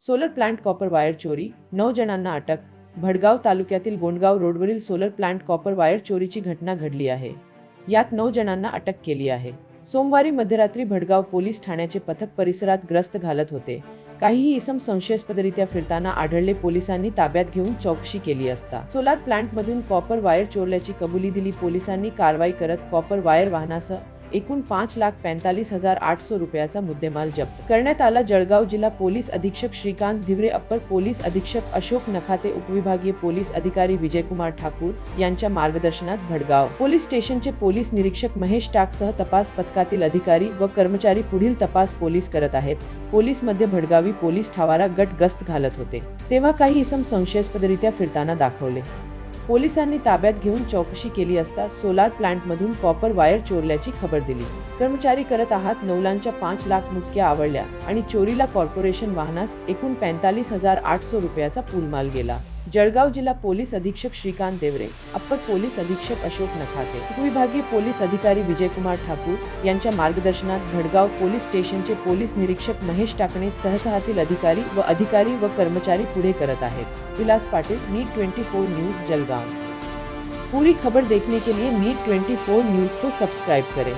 Solar plant copper wire चोरी, 9 जणांना अटक। भडगाव तालुक्यातील गोंडगाव रोडवरील सोलर प्लांट कॉपर वायर चोरीची घटना घडली आहे। यात 9 जणांना अटक केली आहे। सोमवारी मध्यरात्री भडगाव पोलीस ठाण्याचे पथक परिसरात गस्त घालत होते। काहीही इसम संशयास्पदरित्या फिरताना आढळले। पोलिसांनी ताब्यात घेऊन चौकशी केली असता सोलार प्लांटमधून कॉपर वायर चोरल्याची कबुली दिली। पोलिसांनी कारवाई करत कॉपर वायर वाहनासह एकूण 5,45,800 रुपयाचा मुद्देमाल जप्त करण्यात आला। जळगाव जिल्हा पोलीस अधीक्षक श्रीकांत धिवरे, अप्पर पोलीस अधीक्षक अशोक नखाते, उपविभागीय पोलीस अधिकारी विजयकुमार ठाकूर यांच्या मार्गदर्शनात भडगाव पोलीस स्टेशनचे पोलीस निरीक्षक महेश टाकसह तपास पथकातील अधिकारी व कर्मचारी पुढील तपास पोलीस करत आहेत। पोलीस मध्ये भडगावी पोलीस ठावारा गट गस्त घालत होते तेव्हा काही इसम संशयास्पदरित्या फिरताना दाखवले। पोलिसांनी ताब्यात घेऊन चौकशी केली असता सोलार प्लांटमधून कॉपर वायर चोरल्याची खबर दिली। कर्मचारी करत आहात नौलांच्या 5 लाख मुसक्या आवळल्या आणि चोरीला कॉर्पोरेशन वाहनास एकूण 45,800 रुपयाचा पुलमाल गेला। जळगाव जिल्हा पोलीस अधीक्षक श्रीकांत धिवरे, अप्पर पोलीस अधीक्षक अशोक नखाते, उपविभागीय पोलीस अधिकारी विजयकुमार ठाकूर यांच्या मार्गदर्शनात भडगाव पोलीस स्टेशनचे पोलीस निरीक्षक महेश टाकणे सहसहातील अधिकारी व कर्मचारी पुढे करत आहेत। विलास पाटिल, नीट 24 न्यूज़, जलगांव। पूरी खबर देखने के लिए नीट 24 न्यूज़ को सब्सक्राइब करें।